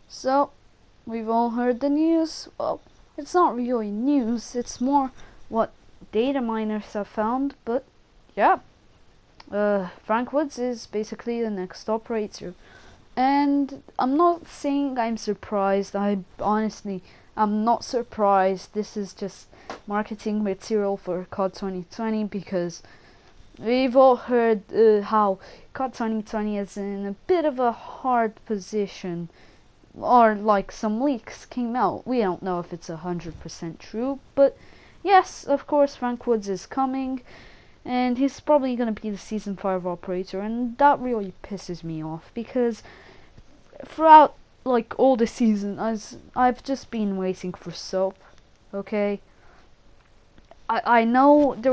So, we've all heard the news. Well, it's not really news, it's more what data miners have found, but yeah. Frank Woods is basically the next operator. And I'm not saying I'm surprised, I'm not surprised. This is just marketing material for COD 2020 because we've all heard how COD 2020 is in a bit of a hard position, or like some leaks came out. We don't know if it's 100% true, but yes, of course, Frank Woods is coming, and he's probably gonna be the Season 5 operator, and that really pisses me off because throughout like all the season, I've just been waiting for Soap. Okay, I know there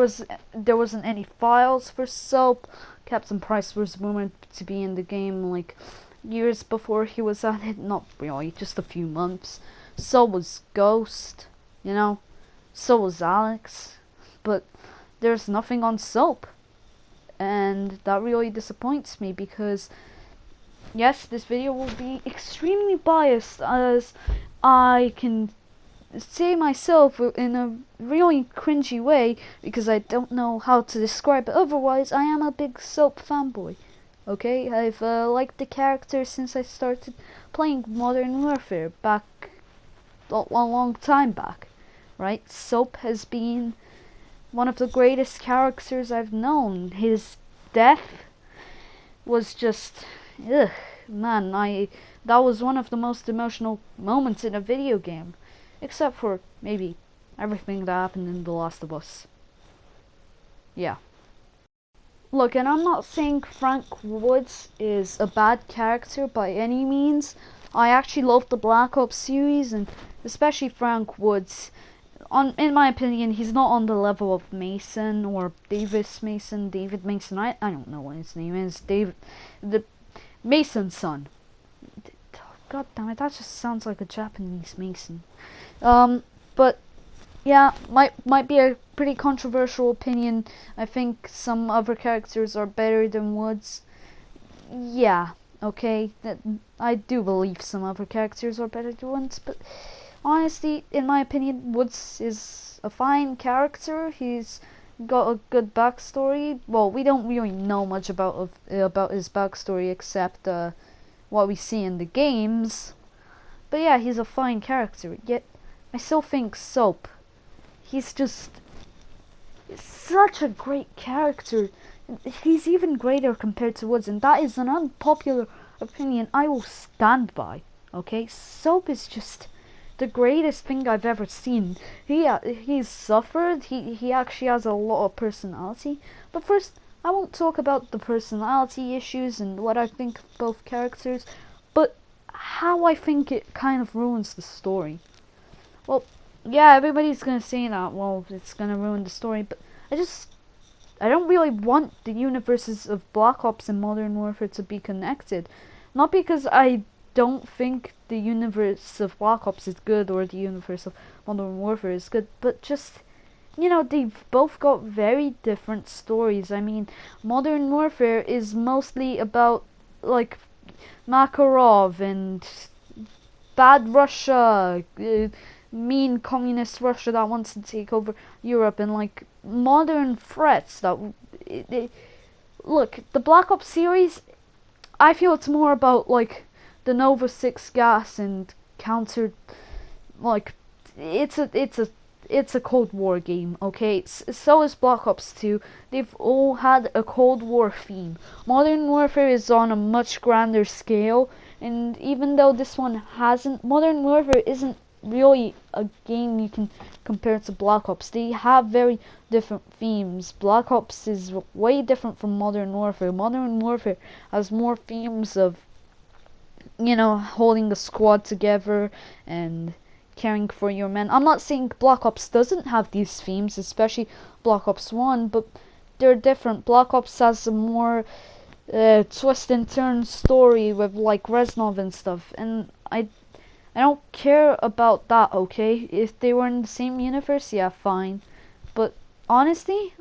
wasn't any files for Soap. Captain Price was rumored to be in the game like years before he was at it. Not really, just a few months. So was Ghost, you know. So was Alex, but there's nothing on Soap, and that really disappoints me because yes, this video will be extremely biased as I can say myself in a really cringy way because I don't know how to describe it. Otherwise, I am a big Soap fanboy. Okay, I've liked the character since I started playing Modern Warfare back a long time back, right? Soap has been one of the greatest characters I've known. His death was just, ugh, man, that was one of the most emotional moments in a video game, except for maybe everything that happened in The Last of Us. Yeah. Look, and I'm not saying Frank Woods is a bad character by any means. I actually love the Black Ops series, and especially Frank Woods. In my opinion, he's not on the level of Mason or David Mason. I don't know what his name is. The Mason's son. God damn it, that just sounds like a Japanese Mason. But yeah, might be a pretty controversial opinion. I think some other characters are better than Woods. Yeah, okay, I do believe some other characters are better than Woods, but honestly, in my opinion, Woods is a fine character. He's got a good backstory. Well, we don't really know much about his backstory except what we see in the games. But yeah, he's a fine character. Yet, I still think Soap. He's such a great character. He's even greater compared to Woods, and that is an unpopular opinion I will stand by. Okay, Soap is just the greatest thing I've ever seen. He's suffered. He actually has a lot of personality. But first, I won't talk about the personality issues and what I think of both characters, but how I think it kind of ruins the story. Well, yeah, everybody's gonna say that. Well, it's gonna ruin the story, but I don't really want the universes of Black Ops and Modern Warfare to be connected. Not because I don't think the universe of Black Ops is good or the universe of Modern Warfare is good, but just, you know, they've both got very different stories. I mean, Modern Warfare is mostly about, like, Makarov and bad Russia, mean communist Russia that wants to take over Europe, and, like, modern threats that... Look, the Black Ops series, I feel it's more about, like, the Nova 6 gas and counter, like, it's a Cold War game, okay? So is Black Ops 2. They've all had a Cold War theme. Modern Warfare is on a much grander scale, and even though this one hasn't, Modern Warfare isn't really a game you can compare to Black Ops. They have very different themes. Black Ops is way different from Modern Warfare. Modern Warfare has more themes of, you know, holding the squad together and caring for your men. I'm not saying Black Ops doesn't have these themes, especially Black Ops 1, but they're different. Black Ops has a more twist and turn story with, like, Reznov and stuff, and I don't care about that, okay? If they were in the same universe, yeah, fine. But honestly,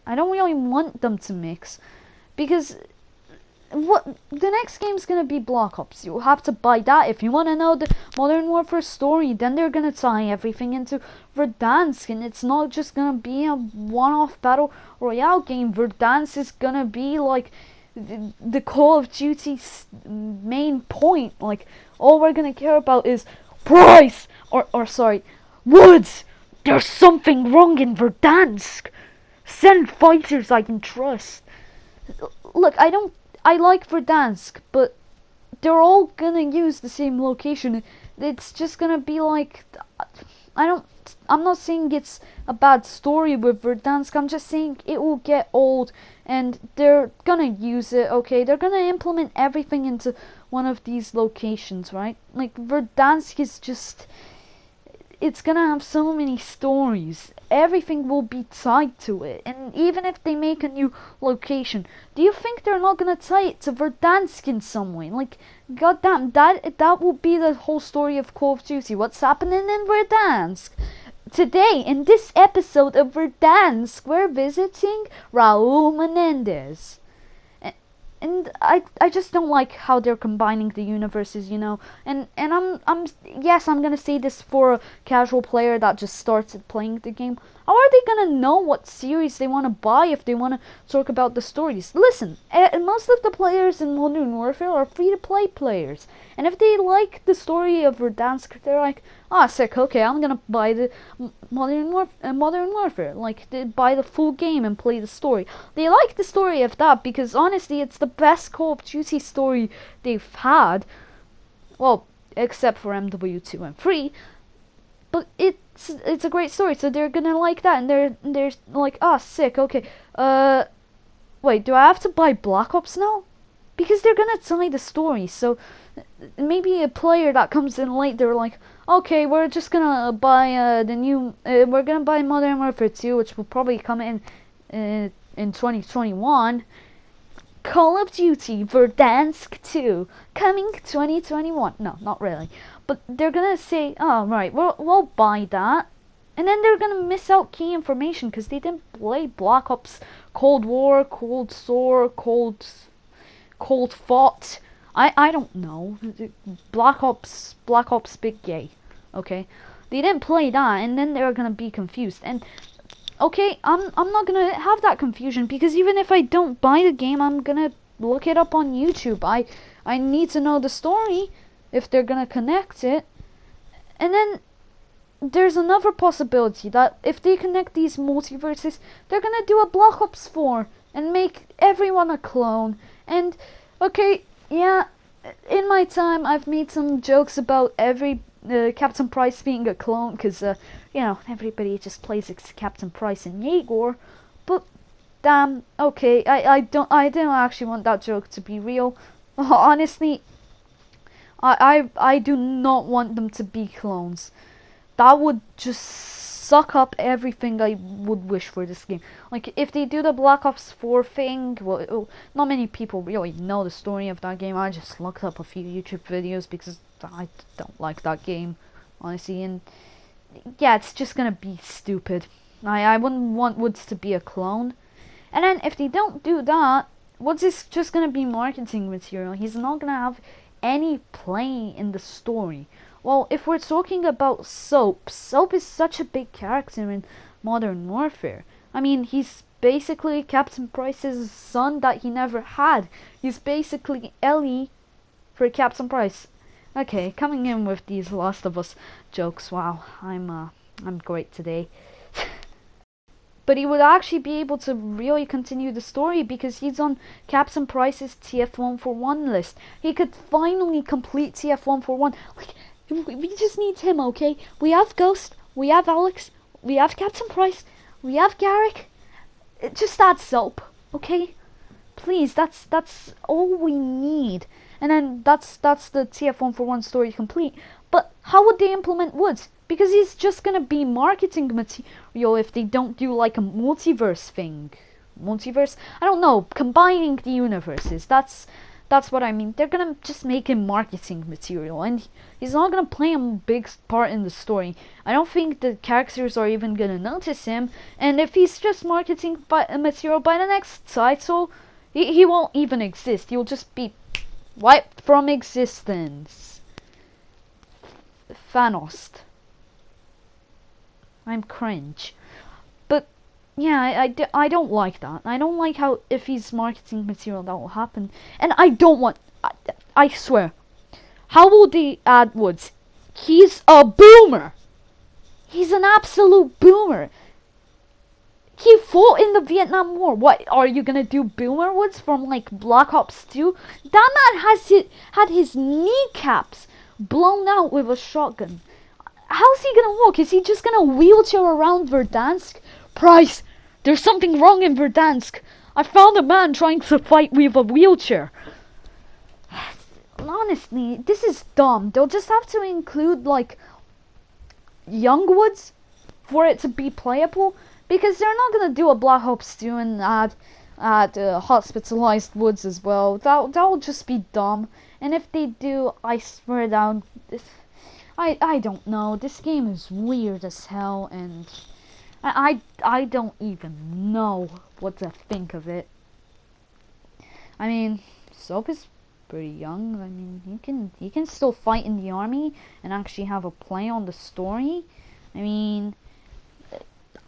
I don't really want them to mix, because what the next game's gonna be Black Ops. You'll have to buy that if you want to know the Modern Warfare story. Then they're gonna tie everything into Verdansk, and it's not just gonna be a one-off battle royale game. Verdansk is gonna be like the Call of Duty's main point. Like, all we're gonna care about is Price or sorry, Woods. There's something wrong in Verdansk. Send fighters I can trust. Look, I like Verdansk, but they're all gonna use the same location. It's just gonna be like, I'm not saying it's a bad story with Verdansk. I'm just saying it will get old, and they're gonna use it. Okay, they're gonna implement everything into one of these locations, right? Like, Verdansk is just, it's gonna have so many stories. Everything will be tied to it. And even if they make a new location, do you think they're not gonna tie it to Verdansk in some way? Like, goddamn, that will be the whole story of Call of Duty. What's happening in Verdansk? Today, in this episode of Verdansk, we're visiting Raul Menendez. And I just don't like how they're combining the universes, you know. And I'm yes, I'm gonna say this for a casual player that just started playing the game. How are they gonna know what series they want to buy if they want to talk about the stories? Listen, most of the players in Modern Warfare are free-to-play players, and if they like the story of Verdansk, they're like, ah, sick. Okay, I'm gonna buy the Modern Warfare. Like, they buy the full game and play the story. They like the story of that because honestly, it's the best Call of Duty story they've had. Well, except for MW2 and 3. But it's a great story, so they're gonna like that, and they're like, ah, sick. Okay, wait, do I have to buy Black Ops now? Because they're gonna tell me the story. So maybe a player that comes in late, they're like, okay, we're just gonna buy we're gonna buy Modern Warfare 2, which will probably come in 2021. Call of Duty Verdansk 2 coming 2021. No, not really. But they're gonna say, oh, right, we'll buy that. And then they're gonna miss out key information because they didn't play Black Ops Cold War, Cold Sore, Cold Fought. I don't know. Black Ops Big Gay. Okay? They didn't play that, and then they're gonna be confused. And okay, I'm not gonna have that confusion because even if I don't buy the game, I'm gonna look it up on YouTube. I need to know the story if they're gonna connect it. And then there's another possibility that if they connect these multiverses, they're gonna do a Black Ops 4 and make everyone a clone. And okay, yeah, in my time I've made some jokes about every Captain Price being a clone, because you know, everybody just plays Captain Price and Jaeger. But damn, okay, I didn't actually want that joke to be real. Honestly, I do not want them to be clones. That would just suck up everything I would wish for this game. Like, if they do the Black Ops 4 thing, well, not many people really know the story of that game. I just looked up a few YouTube videos because I don't like that game, honestly. And yeah, it's just gonna be stupid. I wouldn't want Woods to be a clone. And then if they don't do that, Woods is just gonna be marketing material. He's not gonna have any play in the story. Well, if we're talking about Soap is such a big character in Modern Warfare. I mean, he's basically Captain Price's son that he never had. He's basically Ellie for Captain Price. Okay, coming in with these Last of Us jokes. Wow, I'm great today. But he would actually be able to really continue the story because he's on Captain Price's TF141 list. He could finally complete TF141. Like, we just need him, okay? We have Ghost, we have Alex, we have Captain Price, we have Garrick. Just add Soap, okay? Please, that's all we need. And then that's the TF141 story complete. But how would they implement Woods? Because he's just gonna be marketing material if they don't do like a multiverse thing. Multiverse? I don't know. Combining the universes. That's what I mean. They're gonna just make him marketing material, and he's not gonna play a big part in the story. I don't think the characters are even gonna notice him. And if he's just marketing material, by the next title, He won't even exist. He'll just be wiped from existence. Thanos. I'm cringe. But yeah, I don't like that. I don't like how if he's marketing material that will happen. And I don't want... I swear. How will they add Woods? He's a boomer. He's an absolute boomer. He fought in the Vietnam War. What, are you gonna do Boomer Woods from like Black Ops 2? That man had his kneecaps blown out with a shotgun. How's he gonna walk? Is he just gonna wheelchair around Verdansk? Price, there's something wrong in Verdansk. I found a man trying to fight with a wheelchair. Honestly, this is dumb. They'll just have to include like young Woods for it to be playable. Because they're not gonna do a Black Ops 2 and add hospitalized Woods as well. That would just be dumb. And if they do, I swear down, I don't know. This game is weird as hell, and I don't even know what to think of it. I mean, Soap is pretty young. I mean, he can still fight in the army and actually have a play on the story.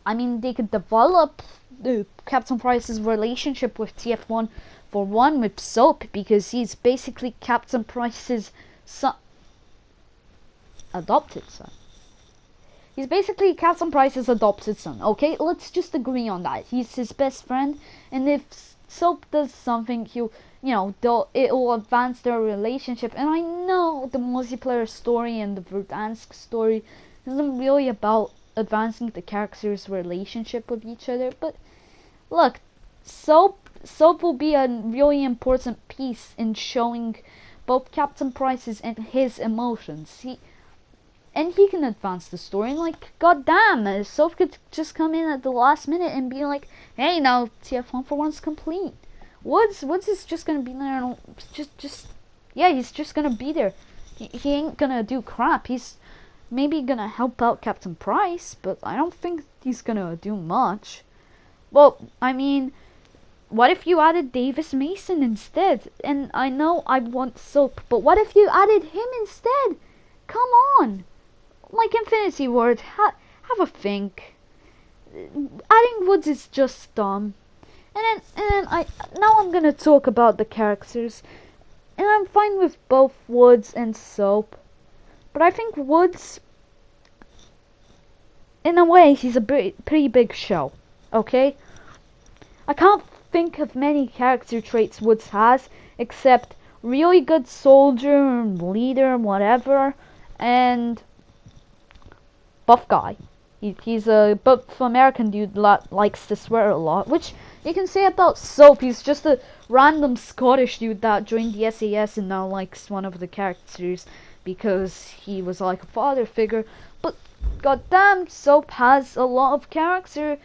I mean, they could develop Captain Price's relationship with TF1 for one with Soap, because he's basically Captain Price's son. Adopted son. He's basically Captain Price's adopted son. Okay, let's just agree on that. He's his best friend, and if Soap does something, it will advance their relationship. And I know the multiplayer story and the Verdansk story isn't really about advancing the characters' relationship with each other, but look, Soap will be a really important piece in showing both Captain Price's and his emotions. He can advance the story. Like, goddamn, Soap could just come in at the last minute and be like, "Hey, now TF1 for one's complete." Woods is just gonna be there. And he's just gonna be there. He ain't gonna do crap. He's maybe gonna help out Captain Price, but I don't think he's gonna do much. Well, I mean, what if you added Davis Mason instead? And I know I want Soap, but what if you added him instead? Come on, like Infinity Ward, have a think. Adding Woods is just dumb. And then now I'm gonna talk about the characters, and I'm fine with both Woods and Soap. But I think Woods, in a way, he's a pretty big show, okay? I can't think of many character traits Woods has, except really good soldier, leader, whatever, and buff guy. He's a buff American dude that likes to swear a lot, which you can say about Soap. He's just a random Scottish dude that joined the SAS and now likes one of the characters because he was like a father figure. But goddamn, Soap has a lot of character.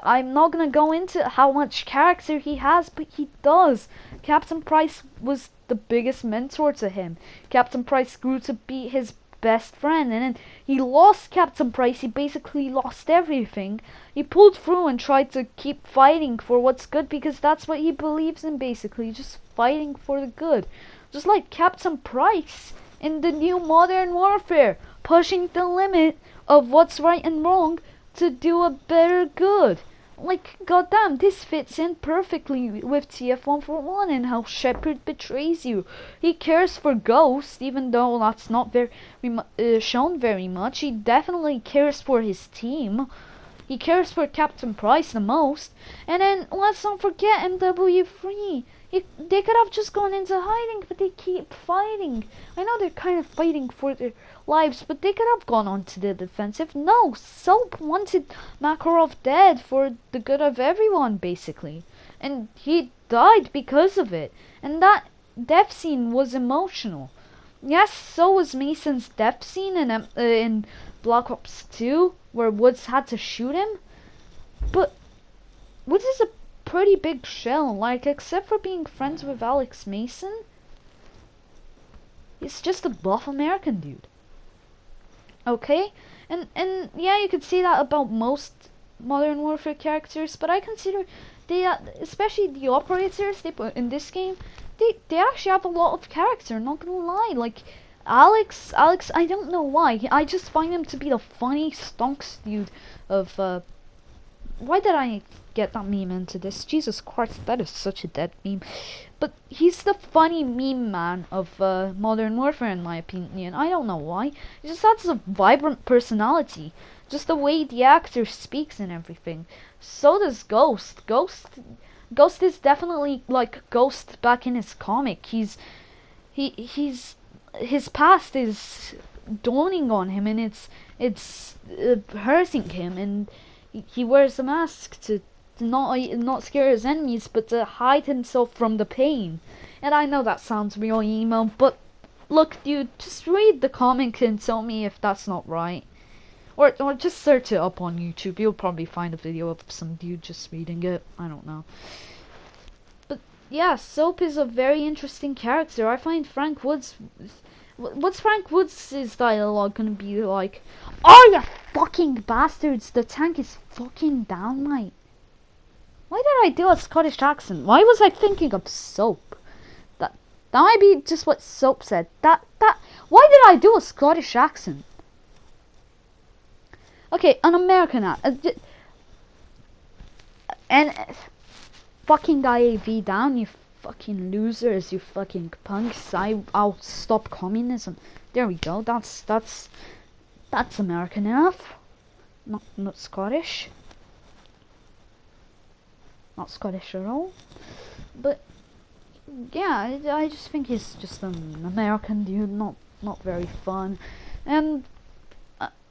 I'm not gonna go into how much character he has, but he does. Captain Price was the biggest mentor to him. Captain Price grew to be his best friend, and then he lost Captain Price. He basically lost everything. He pulled through and tried to keep fighting for what's good, because that's what he believes in, basically, just fighting for the good. Just like Captain Price in the new Modern Warfare, pushing the limit of what's right and wrong to do a better good. Like, goddamn, this fits in perfectly with TF141 and how Shepard betrays you. He cares for Ghost, even though that's not very shown very much. He definitely cares for his team. He cares for Captain Price the most. And then, let's not forget MW3. They could have just gone into hiding, but they keep fighting. I know they're kind of fighting for their lives, but they could have gone on to the defensive. No, Soap wanted Makarov dead for the good of everyone, basically. And he died because of it. And that death scene was emotional. Yes, so was Mason's death scene in Black Ops 2, where Woods had to shoot him. But Woods is a pretty big shell, like, except for being friends with Alex Mason, he's just a buff American dude. Okay? And yeah, you could say that about most Modern Warfare characters, but I consider they especially the operators they put in this game, they actually have a lot of character. Not gonna lie, like Alex, I don't know why. I just find him to be the funny stonks dude of why did I get that meme into this? Jesus Christ, that is such a dead meme. But he's the funny meme man of Modern Warfare in my opinion. I don't know why. He just has a vibrant personality. Just the way the actor speaks and everything. So does Ghost. Ghost is definitely like Ghost back in his comic. He's his past is dawning on him, and it's hurting him, and he wears a mask to not scare his enemies, but to hide himself from the pain. And I know that sounds real emo, but look, dude, just read the comic and tell me if that's not right. Or just search it up on YouTube. You'll probably find a video of some dude just reading it. I don't know. But yeah, Soap is a very interesting character. I find Frank Woods... What's Frank Woods' dialogue gonna be like? Oh, you fucking bastards! The tank is fucking down, mate. Why did I do a Scottish accent? Why was I thinking of Soap? That might be just what Soap said. Why did I do a Scottish accent? Okay, an American accent. And fucking IAV down, you fucking losers, you fucking punks. I'll stop communism. There we go. That's American enough. Not Scottish. Not Scottish at all. But yeah, I just think he's just an American dude, not very fun. And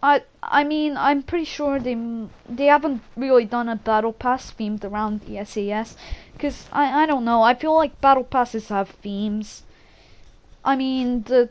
I mean, I'm pretty sure they haven't really done a battle pass themed around the SAS, because I don't know, I feel like battle passes have themes. I mean, the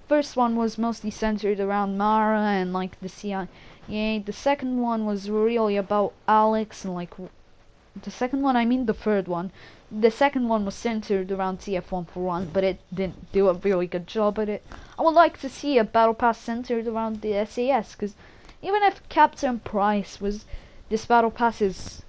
first one was mostly centered around Mara and like the CIA. The second one was really about Alex, and like the second one, I mean the third one. The second one was centered around TF141, but it didn't do a really good job at it. I would like to see a battle pass centered around the SAS, because even if Captain Price was this battle pass's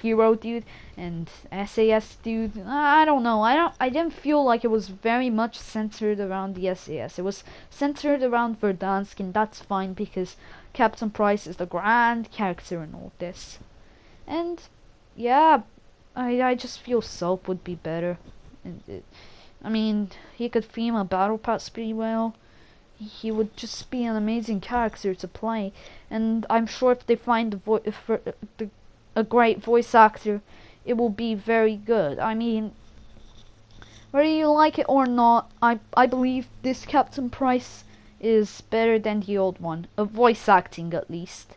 hero dude and SAS dude, I don't know. I didn't feel like it was very much centered around the SAS. It was centered around Verdansk, and that's fine because Captain Price is the grand character in all this. And yeah, I just feel Soap would be better. I mean, he could theme a battle pass pretty well. He would just be an amazing character to play, and I'm sure if they find a great voice actor, it will be very good. I mean, whether you like it or not, I believe this Captain Price is better than the old one, of voice acting at least.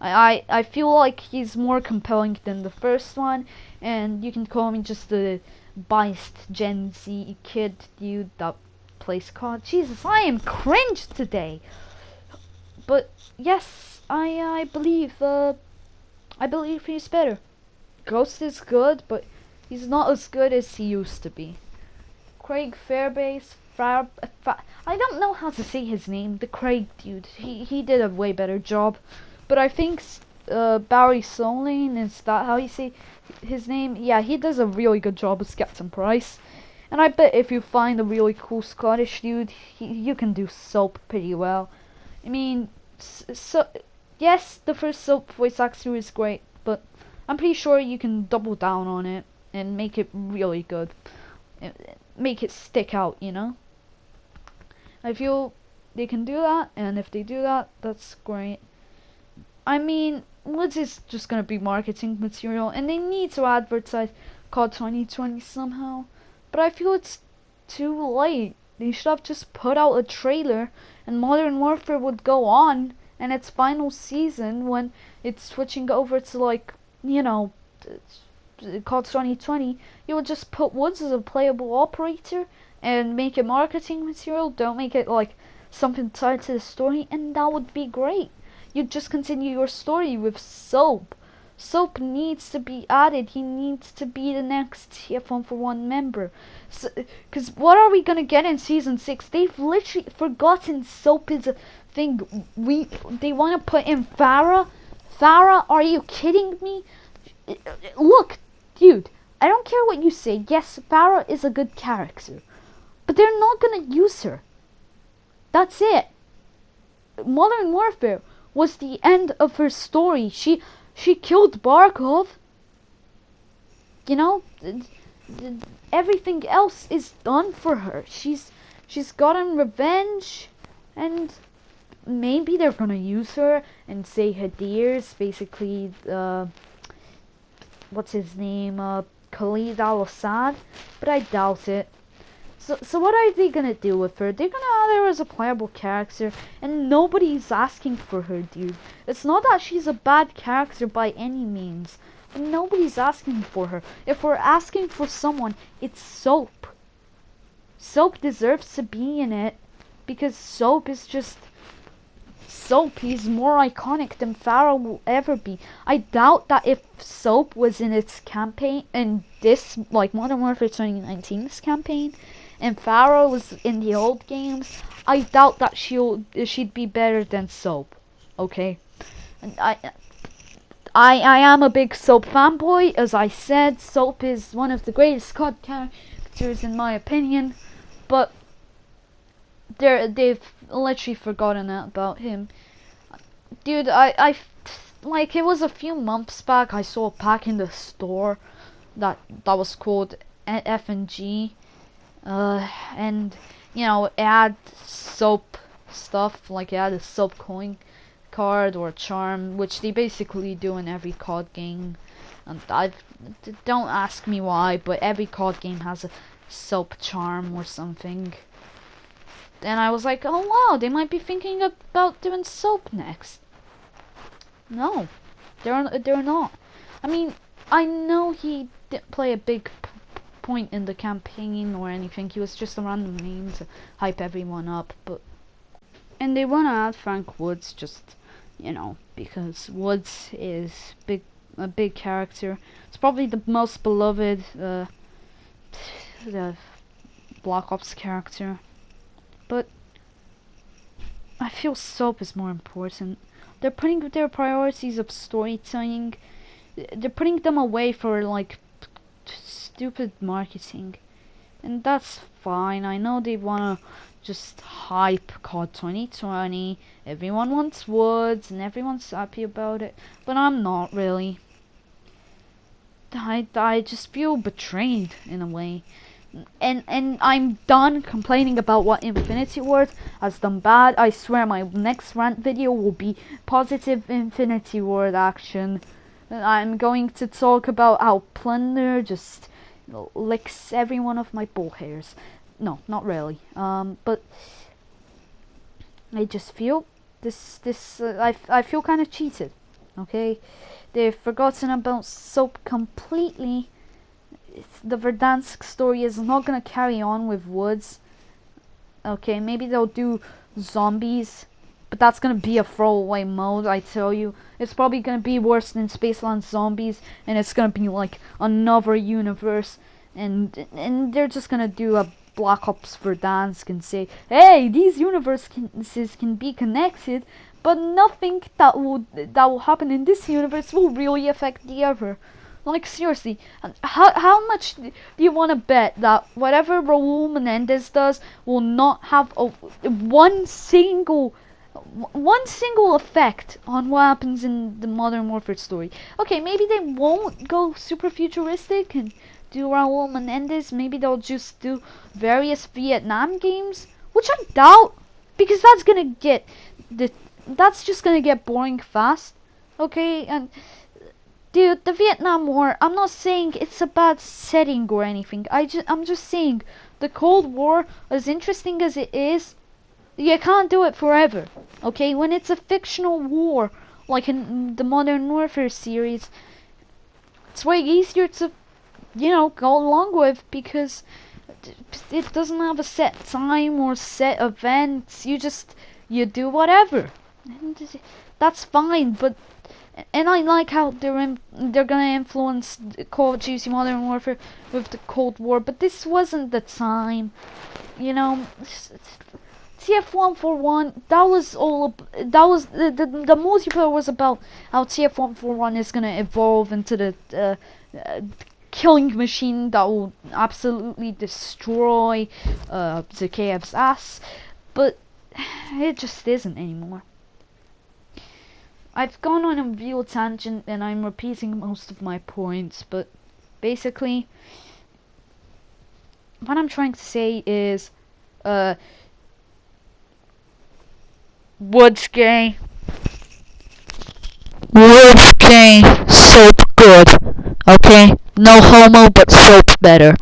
I feel like he's more compelling than the first one, and you can call me just a biased Gen Z kid dude that plays COD. Jesus, I am cringe today. But yes, I believe he's better. Ghost is good, but he's not as good as he used to be. Craig Fairbase, I don't know how to say his name. The Craig dude, he did a way better job. But I think Barry Solane, is that how you say his name? Yeah, he does a really good job as Captain Price. And I bet if you find a really cool Scottish dude, you can do Soap pretty well. I mean, yes, the first Soap voice actor is great, but I'm pretty sure you can double down on it and make it really good. Make it stick out, you know? I feel they can do that, and if they do that, that's great. I mean, Woods is just gonna be marketing material, and they need to advertise COD 2020 somehow. But I feel it's too late. They should have just put out a trailer, and Modern Warfare would go on, and its final season, when it's switching over to, like, you know, COD 2020, you would just put Woods as a playable operator, and make it marketing material. Don't make it, like, something tied to the story, and that would be great. You just continue your story with Soap. Soap needs to be added. He needs to be the next TF141 member. Because what are we going to get in Season 6? They've literally forgotten Soap is a thing. They want to put in Farah? Farah, are you kidding me? Look, dude, I don't care what you say. Yes, Farah is a good character, but they're not gonna use her. That's it. Modern Warfare was the end of her story. She killed Barkov. You know, everything else is done for her. She's gotten revenge, and maybe they're gonna use her and say Hadir's basically what's his name, Khalid al-Assad, but I doubt it. So what are they gonna do with her? They're gonna have her as a playable character, and nobody's asking for her, dude. It's not that she's a bad character by any means, but nobody's asking for her. If we're asking for someone, it's Soap. Soap deserves to be in it, because Soap is just Soap. He's more iconic than Farah will ever be. I doubt that if Soap was in its campaign, in this, like Modern Warfare 2019's campaign, and Farah was in the old games, I doubt that she'd be better than Soap. Okay, and I am a big Soap fanboy. As I said, Soap is one of the greatest COD characters in my opinion, but they've literally forgotten about him. Dude, I like, it was a few months back, I saw a pack in the store that was called F&G, and you know, it had Soap stuff, like it had a Soap coin card or a charm, which they basically do in every COD game, and don't ask me why, but every COD game has a Soap charm or something. And I was like, oh wow, they might be thinking about doing Soap next. No, they're not. I mean, I know he didn't play a big point in the campaign or anything. He was just a random name to hype everyone up. But and they want to add Frank Woods, just, you know, because Woods is a big character. It's probably the most beloved the Black Ops character. But I feel Soap is more important. They're putting their priorities of storytelling, they're putting them away for like stupid marketing, and that's fine. I know they wanna just hype COD 2020. Everyone wants Woods and everyone's happy about it, but I'm not really. I just feel betrayed in a way. And I'm done complaining about what Infinity Ward has done bad. I swear my next rant video will be positive Infinity Ward action. I'm going to talk about how Plunder just licks every one of my bull hairs. No, not really. But I just feel I feel kind of cheated. Okay, they've forgotten about Soap completely. The Verdansk story is not gonna carry on with Woods. Okay, maybe they'll do zombies, but that's gonna be a throwaway mode, I tell you. It's probably gonna be worse than Spaceland Zombies, and it's gonna be like another universe, and they're just gonna do a Black Ops Verdansk and say, hey, these universes can be connected, but nothing that will happen in this universe will really affect the other. Like, seriously, how much do you want to bet that whatever Raul Menendez does will not have one single effect on what happens in the Modern Warfare story? Okay, maybe they won't go super futuristic and do Raul Menendez. Maybe they'll just do various Vietnam games, which I doubt, because that's just gonna get boring fast. Okay, and dude, the Vietnam War, I'm not saying it's a bad setting or anything. I'm just saying the Cold War, as interesting as it is, you can't do it forever. Okay, when it's a fictional war, like in the Modern Warfare series, it's way easier to, you know, go along with, because it doesn't have a set time or set events. You do whatever. And that's fine, but and I like how they're gonna influence Call of Duty Modern Warfare with the Cold War, but this wasn't the time, you know. TF141, that was all. That was the multiplayer was about how TF141 is gonna evolve into the killing machine that will absolutely destroy Zakev's ass, but it just isn't anymore. I've gone on a real tangent and I'm repeating most of my points, but basically what I'm trying to say is Wood's gay. Wood's gay. Soap good. Okay? No homo, but soap better.